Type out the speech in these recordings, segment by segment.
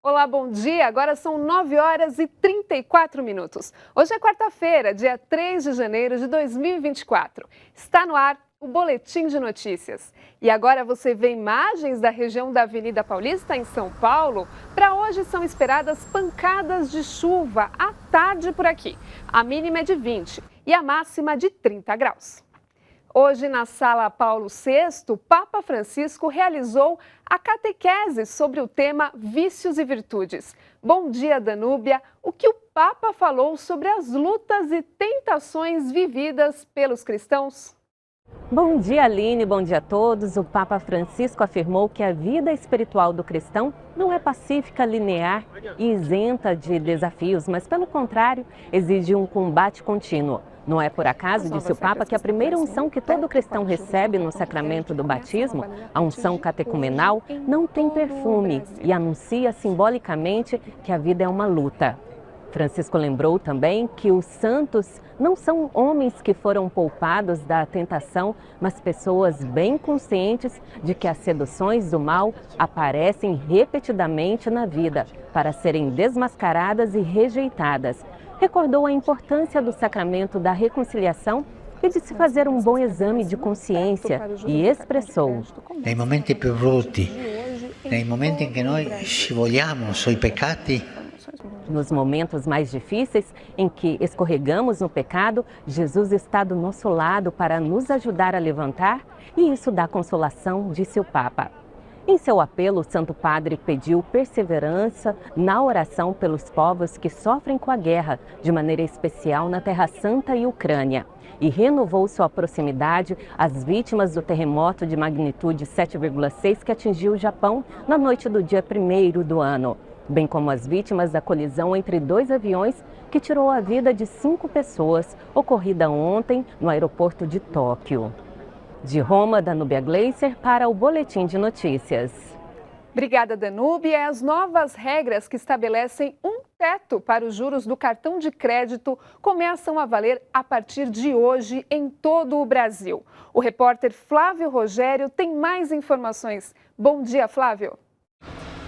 Olá, bom dia. Agora são 9 horas e 34 minutos. Hoje é quarta-feira, dia 3 de janeiro de 2024. Está no ar o Boletim de Notícias. E agora você vê imagens da região da Avenida Paulista, em São Paulo. Para hoje são esperadas pancadas de chuva à tarde por aqui. A mínima é de 20 e a máxima de 30 graus. Hoje, na Sala Paulo VI, Papa Francisco realizou a catequese sobre o tema Vícios e Virtudes. Bom dia, Danúbia. O que o Papa falou sobre as lutas e tentações vividas pelos cristãos? Bom dia, Aline. Bom dia a todos. O Papa Francisco afirmou que a vida espiritual do cristão não é pacífica, linear e isenta de desafios, mas, pelo contrário, exige um combate contínuo. Não é por acaso, disse o Papa, que a primeira unção que todo cristão recebe no sacramento do batismo, a unção catecumenal, não tem perfume e anuncia simbolicamente que a vida é uma luta. Francisco lembrou também que os santos não são homens que foram poupados da tentação, mas pessoas bem conscientes de que as seduções do mal aparecem repetidamente na vida para serem desmascaradas e rejeitadas. Recordou a importância do sacramento da reconciliação e de se fazer um bom exame de consciência e expressou: Nei momenti più brutti, nei momenti em que nós scivoliamo sui peccati, nos momentos mais difíceis em que escorregamos no pecado, Jesus está do nosso lado para nos ajudar a levantar e isso dá consolação, disse o Papa. Em seu apelo, o Santo Padre pediu perseverança na oração pelos povos que sofrem com a guerra, de maneira especial na Terra Santa e Ucrânia, e renovou sua proximidade às vítimas do terremoto de magnitude 7,6 que atingiu o Japão na noite do dia 1º do ano, bem como as vítimas da colisão entre dois aviões que tirou a vida de 5 pessoas, ocorrida ontem no aeroporto de Tóquio. De Roma, Danúbia Gleiser para o Boletim de Notícias. Obrigada, Danúbia. As novas regras que estabelecem um teto para os juros do cartão de crédito começam a valer a partir de hoje em todo o Brasil. O repórter Flávio Rogério tem mais informações. Bom dia, Flávio.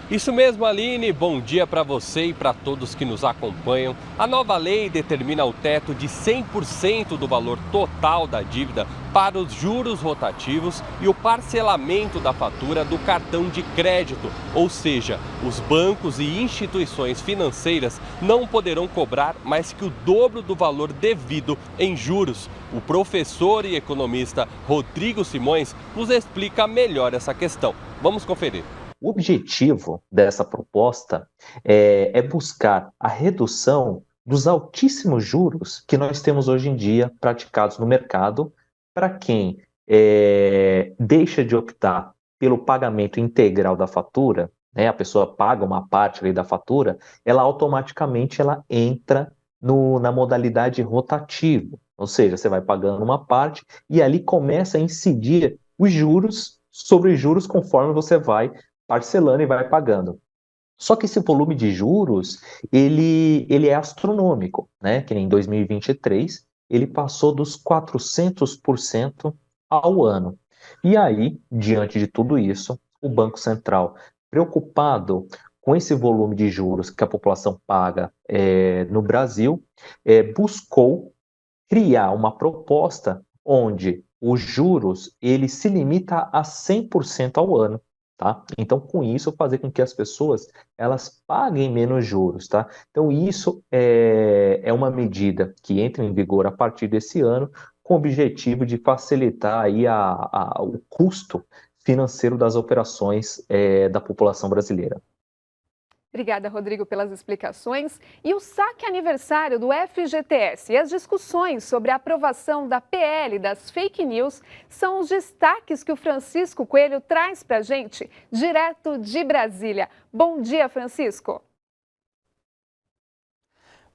Isso mesmo, Aline. Bom dia para você e para todos que nos acompanham. A nova lei determina o teto de 100% do valor total da dívida para os juros rotativos e o parcelamento da fatura do cartão de crédito. Ou seja, os bancos e instituições financeiras não poderão cobrar mais que o dobro do valor devido em juros. O professor e economista Rodrigo Simões nos explica melhor essa questão. Vamos conferir. O objetivo dessa proposta é buscar a redução dos altíssimos juros que nós temos hoje em dia praticados no mercado para quem deixa de optar pelo pagamento integral da fatura, né, a pessoa paga uma parte ali da fatura, ela automaticamente entra na modalidade rotativa, ou seja, você vai pagando uma parte e ali começa a incidir os juros sobre juros conforme você vai parcelando e vai pagando. Só que esse volume de juros, ele é astronômico, né? Que em 2023, ele passou dos 400% ao ano. E aí, diante de tudo isso, o Banco Central, preocupado com esse volume de juros que a população paga no Brasil, buscou criar uma proposta onde os juros ele se limita a 100% ao ano. Tá? Então, com isso, fazer com que as pessoas elas paguem menos juros. Tá? Então, isso é uma medida que entra em vigor a partir desse ano, com o objetivo de facilitar aí o custo financeiro das operações da população brasileira. Obrigada, Rodrigo, pelas explicações. E o saque aniversário do FGTS e as discussões sobre a aprovação da PL das fake news são os destaques que o Francisco Coelho traz para a gente, direto de Brasília. Bom dia, Francisco.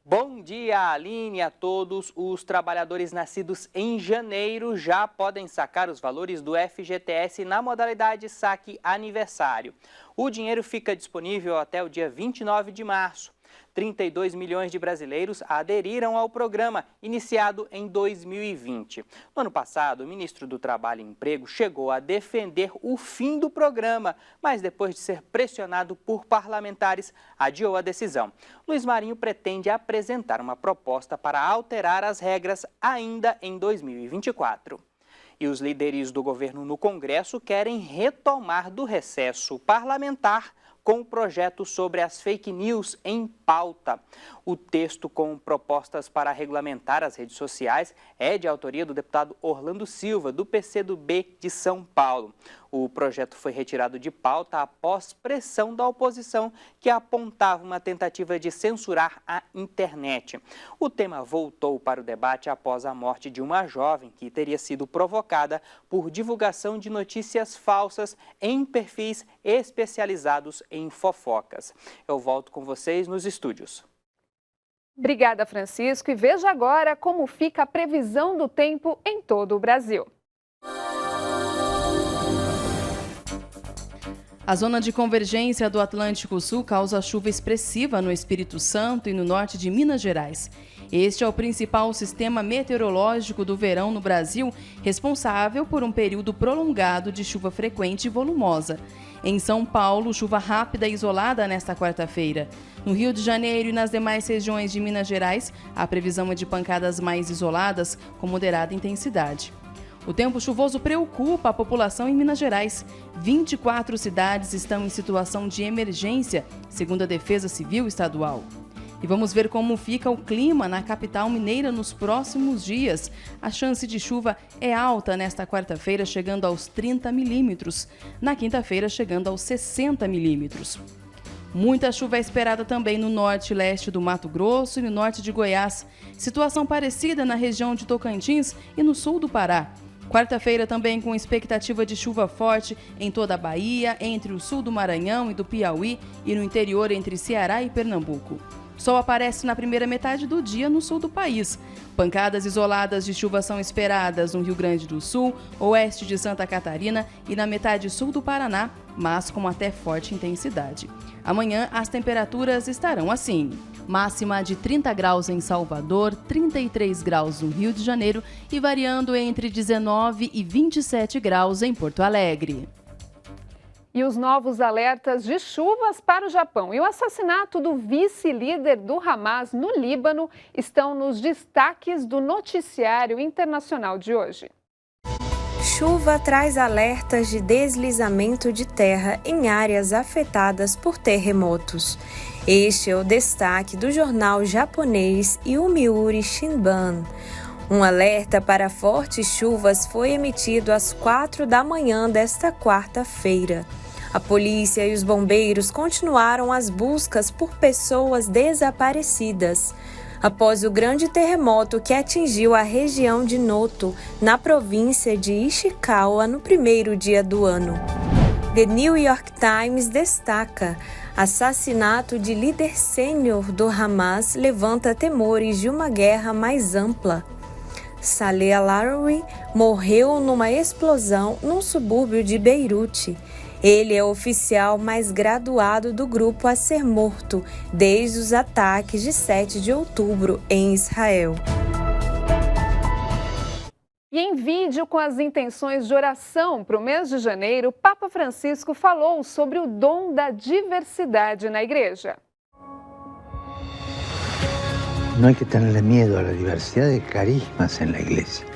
Bom dia, Aline, a todos. Os trabalhadores nascidos em janeiro já podem sacar os valores do FGTS na modalidade saque aniversário. O dinheiro fica disponível até o dia 29 de março. 32 milhões de brasileiros aderiram ao programa, iniciado em 2020. No ano passado, o ministro do Trabalho e Emprego chegou a defender o fim do programa, mas depois de ser pressionado por parlamentares, adiou a decisão. Luiz Marinho pretende apresentar uma proposta para alterar as regras ainda em 2024. E os líderes do governo no Congresso querem retomar do recesso parlamentar com o projeto sobre as fake news em pauta. O texto com propostas para regulamentar as redes sociais é de autoria do deputado Orlando Silva, do PCdoB de São Paulo. O projeto foi retirado de pauta após pressão da oposição, que apontava uma tentativa de censurar a internet. O tema voltou para o debate após a morte de uma jovem que teria sido provocada por divulgação de notícias falsas em perfis especializados em fofocas. Eu volto com vocês nos estúdios. Obrigada, Francisco. E veja agora como fica a previsão do tempo em todo o Brasil. A zona de convergência do Atlântico Sul causa chuva expressiva no Espírito Santo e no norte de Minas Gerais. Este é o principal sistema meteorológico do verão no Brasil, responsável por um período prolongado de chuva frequente e volumosa. Em São Paulo, chuva rápida e isolada nesta quarta-feira. No Rio de Janeiro e nas demais regiões de Minas Gerais, a previsão é de pancadas mais isoladas com moderada intensidade. O tempo chuvoso preocupa a população em Minas Gerais. 24 cidades estão em situação de emergência, segundo a Defesa Civil Estadual. E vamos ver como fica o clima na capital mineira nos próximos dias. A chance de chuva é alta nesta quarta-feira, chegando aos 30 milímetros. Na quinta-feira, chegando aos 60 milímetros. Muita chuva é esperada também no norte e leste do Mato Grosso e no norte de Goiás. Situação parecida na região de Tocantins e no sul do Pará. Quarta-feira também com expectativa de chuva forte em toda a Bahia, entre o sul do Maranhão e do Piauí e no interior entre Ceará e Pernambuco. Sol aparece na primeira metade do dia no sul do país. Pancadas isoladas de chuva são esperadas no Rio Grande do Sul, oeste de Santa Catarina e na metade sul do Paraná, mas com até forte intensidade. Amanhã as temperaturas estarão assim. Máxima de 30 graus em Salvador, 33 graus no Rio de Janeiro e variando entre 19 e 27 graus em Porto Alegre. E os novos alertas de chuvas para o Japão e o assassinato do vice-líder do Hamas no Líbano estão nos destaques do noticiário internacional de hoje. Chuva traz alertas de deslizamento de terra em áreas afetadas por terremotos. Este é o destaque do jornal japonês Yomiuri Shimbun. Um alerta para fortes chuvas foi emitido às 4 da manhã desta quarta-feira. A polícia e os bombeiros continuaram as buscas por pessoas desaparecidas após o grande terremoto que atingiu a região de Noto, na província de Ishikawa, no primeiro dia do ano. The New York Times destaca: assassinato de líder sênior do Hamas levanta temores de uma guerra mais ampla. Saleh al-Arawi morreu numa explosão num subúrbio de Beirute. Ele é o oficial mais graduado do grupo a ser morto desde os ataques de 7 de outubro em Israel. E em vídeo com as intenções de oração para o mês de janeiro, Papa Francisco falou sobre o dom da diversidade na igreja. No hay que tenerle miedo a la diversidad de carismas en la iglesia.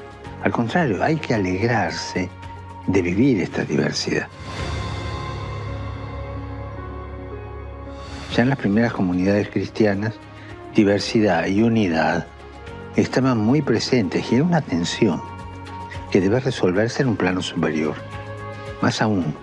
Al contrario, hay que alegrarse de vivir esta diversidad. Ya en las primeras comunidades cristianas, diversidad y unidad estaban muy presentes y era una tensión que debe resolverse en un plano superior. Más aún,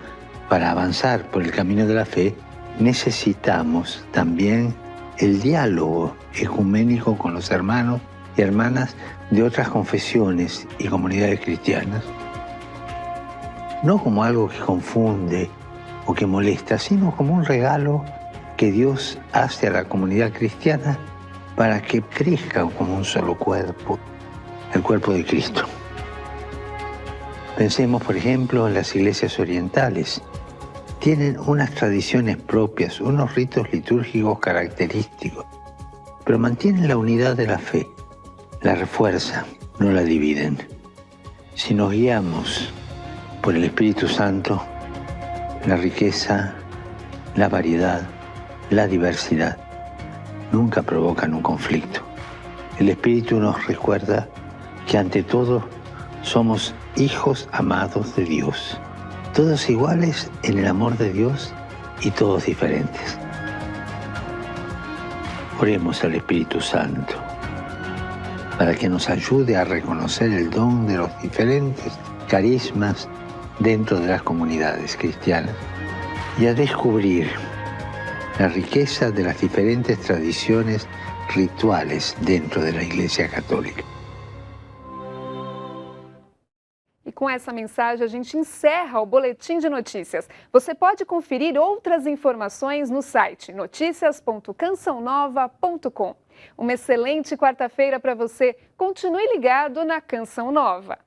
para avanzar por el camino de la fe, necesitamos también el diálogo ecuménico con los hermanos y hermanas de otras confesiones y comunidades cristianas. No como algo que confunde o que molesta, sino como un regalo que Dios hace a la comunidad cristiana para que crezca como un solo cuerpo, el cuerpo de Cristo. Pensemos, por ejemplo, en las iglesias orientales, tienen unas tradiciones propias, unos ritos litúrgicos característicos, pero mantienen la unidad de la fe, la refuerzan, no la dividen. Si nos guiamos por el Espíritu Santo, la riqueza, la variedad, la diversidad nunca provocan un conflicto. El Espíritu nos recuerda que ante todo somos hijos amados de Dios, todos iguales en el amor de Dios y todos diferentes. Oremos al Espíritu Santo para que nos ayude a reconocer el don de los diferentes carismas dentro de las comunidades cristianas y a descubrir la riqueza de las diferentes tradiciones rituales dentro de la Iglesia Católica. E com essa mensagem a gente encerra o Boletim de Notícias. Você pode conferir outras informações no site noticias.cançãonova.com. Uma excelente quarta-feira para você. Continue ligado na Canção Nova.